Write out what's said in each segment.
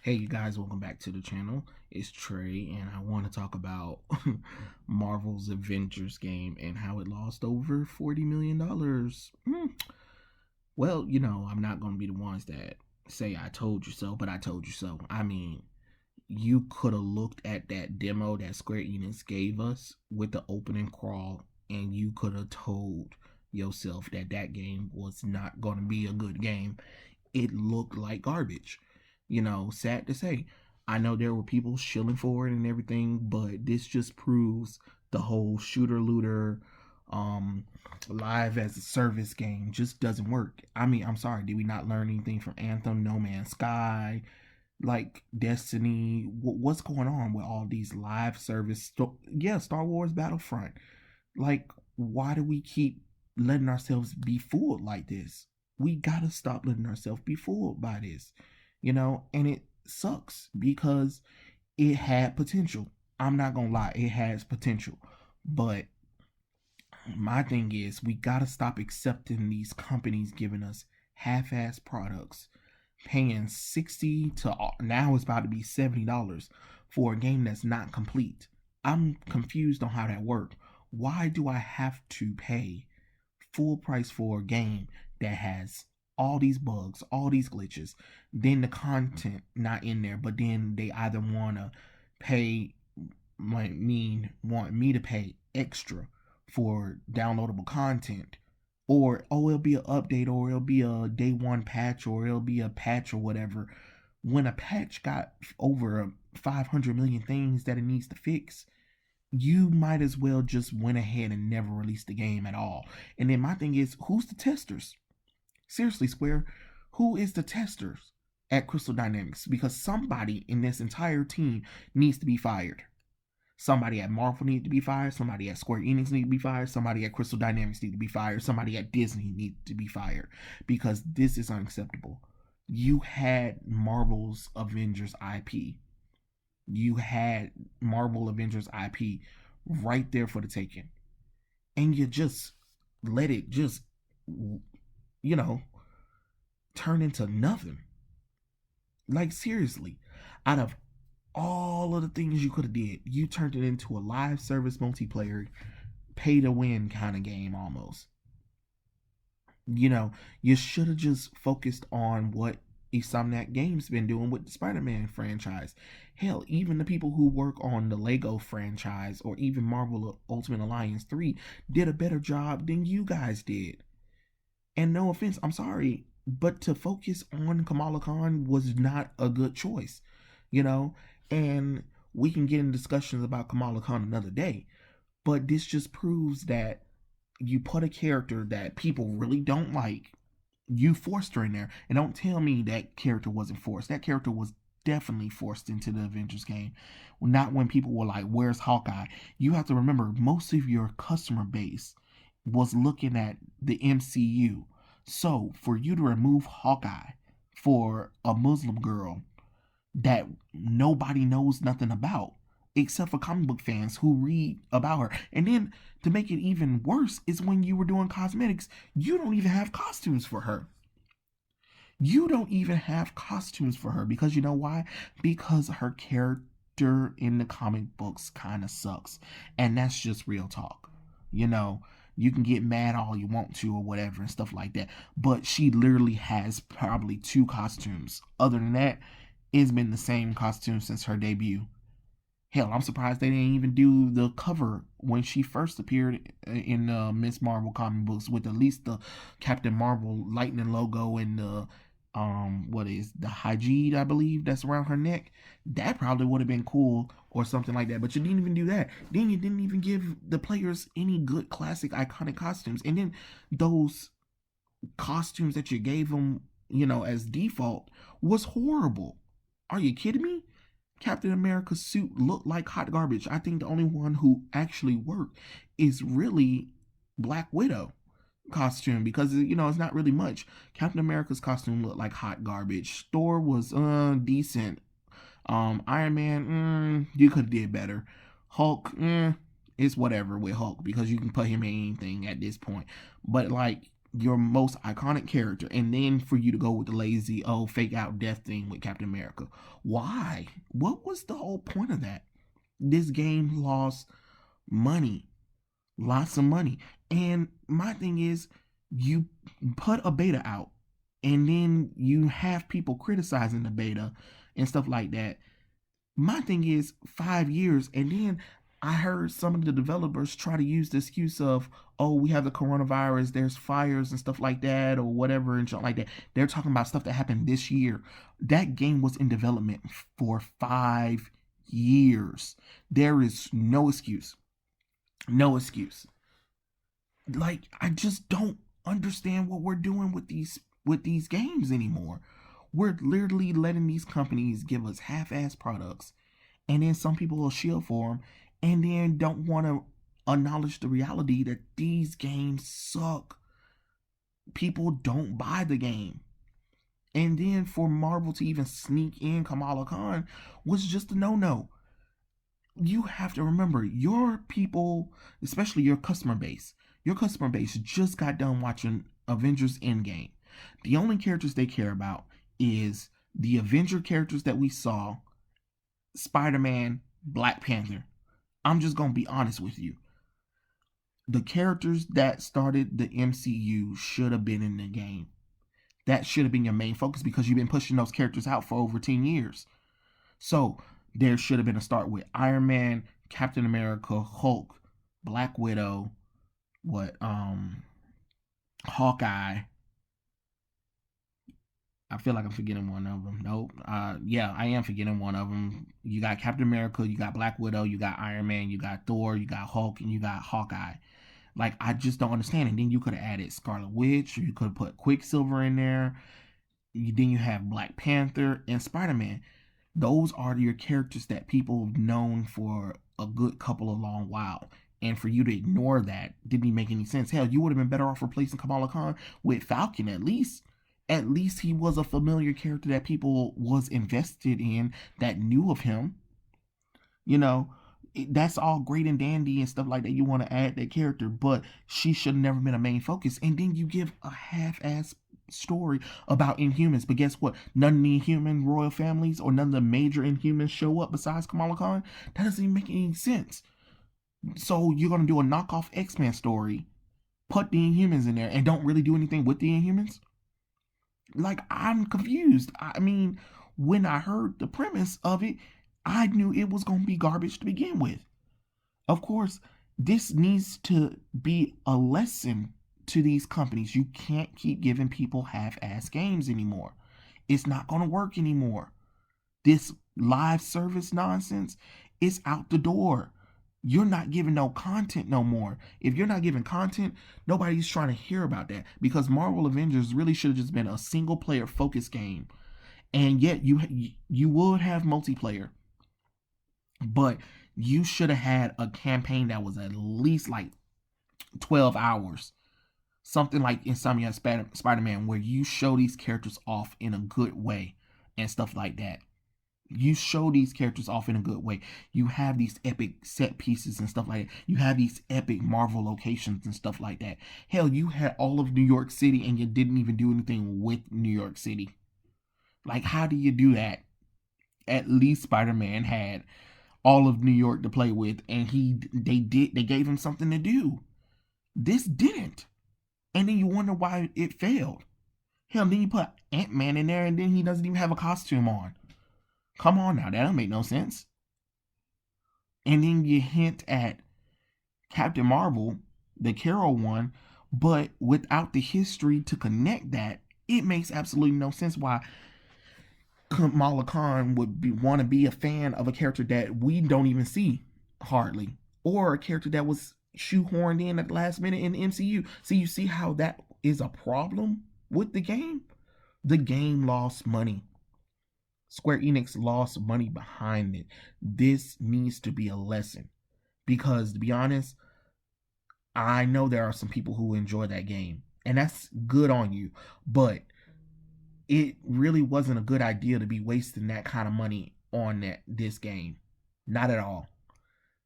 Hey, you guys, welcome back to the channel. It's Trey, and I want to talk about Marvel's Avengers game and how it lost over $40 million. Well, I'm not going to be the ones that say I told you so, but I told you so. I mean, you could have looked at that demo that Square Enix gave us with the opening crawl, and you could have told yourself that that game was not going to be a good game. It looked like garbage. Sad to say. I know there were people shilling for it and everything, but this just proves the whole shooter looter live as a service game just doesn't work. I mean, I'm sorry, did we not learn anything from Anthem, No Man's Sky, like Destiny? What's going on with all these live service? Star Wars Battlefront. Like, why do we keep letting ourselves be fooled like this? We gotta stop letting ourselves be fooled by this, and it sucks because it had potential. I'm not gonna lie, it has potential. But my thing is, we gotta stop accepting these companies giving us half-ass products, paying 60 to now it's about to be $70 for a game that's not complete. I'm confused on how that works. Why do I have to pay full price for a game that has all these bugs, all these glitches, then the content not in there, but then they either pay want me to pay extra for downloadable content, or it'll be an update, or it'll be a day one patch, or it'll be a patch or whatever, when a patch got over 500 million things that it needs to fix. You might as well just went ahead and never released the game at all. And then my thing is, who's the testers? Seriously, Square, who is the testers at Crystal Dynamics? Because somebody in this entire team needs to be fired. Somebody at Marvel needs to be fired. Somebody at Square Enix needs to be fired. Somebody at Crystal Dynamics needs to be fired. Somebody at Disney needs to be fired, because this is unacceptable. You had Marvel's Avengers IP. You had Marvel Avengers IP right there for the taking. And you just let it just, you know, turn into nothing. Like, seriously, out of all of the things you could have did, you turned it into a live service multiplayer, pay to win kind of game almost. You should have just focused on what Insomniac Games been doing with the Spider-Man franchise. Hell, even the people who work on the Lego franchise or even Marvel Ultimate Alliance 3 did a better job than you guys did. And no offense, I'm sorry, but to focus on Kamala Khan was not a good choice, you know? And we can get in discussions about Kamala Khan another day, but this just proves that you put a character that people really don't like, you forced her in there. And don't tell me that character wasn't forced. That character was definitely forced into the Avengers game. Not when people were like, where's Hawkeye? You have to remember, most of your customer base was looking at the MCU. So for you to remove Hawkeye for a Muslim girl that nobody knows nothing about except for comic book fans who read about her. And then to make it even worse is when you were doing cosmetics, you don't even have costumes for her. You don't even have costumes for her, because you know why? Because her character in the comic books kind of sucks. And that's just real talk. You can get mad all you want to or whatever and stuff like that, but she literally has probably two costumes. Other than that, it's been the same costume since her debut. Hell, I'm surprised they didn't even do the cover when she first appeared in Miss Marvel comic books, with at least the Captain Marvel lightning logo and the what is the Hygide, I believe, that's around her neck. That probably would have been cool or something like that. But you didn't even do that. Then you didn't even give the players any good classic iconic costumes. And then those costumes that you gave them, as default, was horrible. Are you kidding me? Captain America's suit looked like hot garbage. I think the only one who actually worked is really Black Widow costume, because it's not really much. Captain America's costume looked like hot garbage. Thor was decent. Iron Man, you could have did better. Hulk, it's whatever with Hulk, because you can put him in anything at this point. But like, your most iconic character, and then for you to go with the lazy, fake out death thing with Captain America. Why? What was the whole point of that? This game lost money, lots of money. And my thing is, you put a beta out, and then you have people criticizing the beta and stuff like that. My thing is 5 years, and then I heard some of the developers try to use the excuse of, oh, we have the coronavirus, there's fires and stuff like that, or whatever and shit like that. They're talking about stuff that happened this year. That game was in development for 5 years. There is no excuse. No excuse. Like, I just don't understand what we're doing with these games anymore. We're literally letting these companies give us half-ass products, and then some people will shield for them, and then don't want to acknowledge the reality that these games suck. People don't buy the game. And then for Marvel to even sneak in Kamala Khan was just a no-no. You have to remember, your people, especially your customer base just got done watching Avengers Endgame. The only characters they care about is the Avenger characters that we saw, Spider-Man, Black Panther. I'm just going to be honest with you. The characters that started the MCU should have been in the game. That should have been your main focus, because you've been pushing those characters out for over 10 years. So there should have been a start with Iron Man, Captain America, Hulk, Black Widow, Hawkeye. I feel like I'm forgetting one of them. Nope. Yeah, I am forgetting one of them. You got Captain America, you got Black Widow, you got Iron Man, you got Thor, you got Hulk, and you got Hawkeye. Like, I just don't understand. And then you could have added Scarlet Witch, or you could have put Quicksilver in there. Then you have Black Panther and Spider-Man. Those are your characters that people have known for a good couple of long while. And for you to ignore that didn't even make any sense. Hell, you would have been better off replacing Kamala Khan with Falcon at least. At least he was a familiar character that people was invested in, that knew of him. You know, that's all great and dandy and stuff like that. You want to add that character, but she should have never been a main focus. And then you give a half-ass story about Inhumans. But guess what? None of the Inhuman royal families or none of the major Inhumans show up besides Kamala Khan. That doesn't even make any sense. So you're going to do a knockoff X-Men story, put the Inhumans in there, and don't really do anything with the Inhumans? Like, I'm confused. I mean, when I heard the premise of it, I knew it was going to be garbage to begin with. Of course, this needs to be a lesson to these companies. You can't keep giving people half-ass games anymore. It's not going to work anymore. This live service nonsense is out the door. You're not giving no content no more. If you're not giving content, nobody's trying to hear about that, because Marvel Avengers really should have just been a single player focused game. And yet you would have multiplayer, but you should have had a campaign that was at least like 12 hours. Something like Insomniac Spider-Man, where you show these characters off in a good way and stuff like that. You show these characters off in a good way. You have these epic set pieces and stuff like that. You have these epic Marvel locations and stuff like that. Hell, you had all of New York City and you didn't even do anything with New York City. Like, how do you do that? At least Spider-Man had all of New York to play with, and they gave him something to do. This didn't. And then you wonder why it failed. Hell, then you put Ant-Man in there, and then he doesn't even have a costume on. Come on now, that don't make no sense. And then you hint at Captain Marvel, the Carol one, but without the history to connect that, it makes absolutely no sense why Kamala Khan would want to be a fan of a character that we don't even see hardly, or a character that was shoehorned in at the last minute in the MCU. So you see how that is a problem with the game? The game lost money. Square Enix lost money behind it. This needs to be a lesson, because to be honest, I know there are some people who enjoy that game, and that's good on you, but it really wasn't a good idea to be wasting that kind of money on this game. Not at all.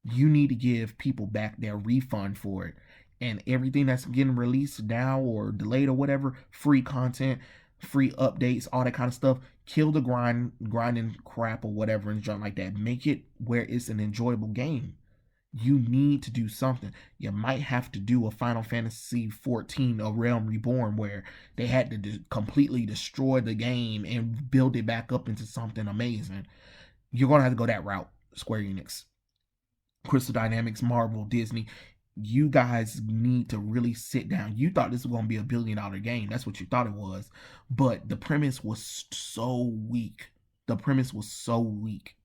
You need to give people back their refund for it. and everything that's getting released now or delayed or whatever, free content, free updates, all that kind of stuff. Kill the grinding crap or whatever and junk like that. Make it where it's an enjoyable game. You need to do something. You might have to do a Final Fantasy 14, A Realm Reborn, where they had to completely destroy the game and build it back up into something amazing. You're gonna have to go that route, Square Enix, Crystal Dynamics, Marvel, Disney. You guys need to really sit down. You thought this was going to be $1 billion game. That's what you thought it was. But the premise was so weak. The premise was so weak.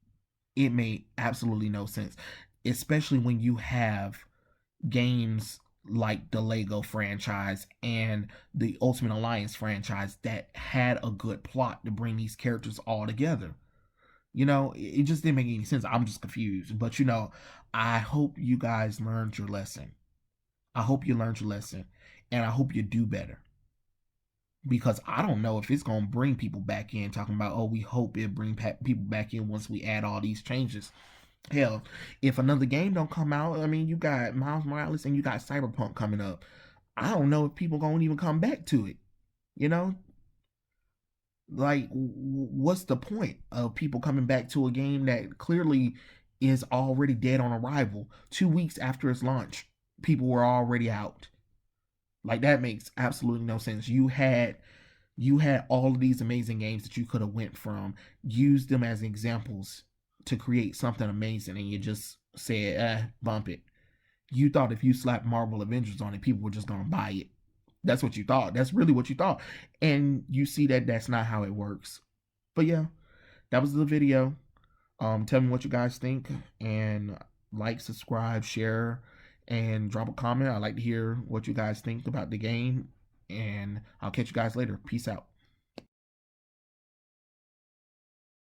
It made absolutely no sense. Especially when you have games like the Lego franchise and the Ultimate Alliance franchise that had a good plot to bring these characters all together. It just didn't make any sense. I'm just confused. But I hope you guys learned your lesson. I hope you learned your lesson, and I hope you do better. Because I don't know if it's gonna bring people back in. Talking about, oh, we hope it bring people back in once we add all these changes. Hell, if another game don't come out, I mean, you got Miles Morales and you got Cyberpunk coming up. I don't know if people gonna even come back to it. You know, like, what's the point of people coming back to a game that clearly is already dead on arrival? 2 weeks after its launch, people were already out. Like, that makes absolutely no sense. You had all of these amazing games that you could have went from, used them as examples to create something amazing, and you just said, bump it. You thought if you slapped Marvel Avengers on it, people were just gonna buy it. That's what you thought. That's really what you thought. And you see that that's not how it works. But yeah, that was the video. Tell me what you guys think, and like, subscribe, share, and drop a comment. I'd like to hear what you guys think about the game, and I'll catch you guys later. Peace out.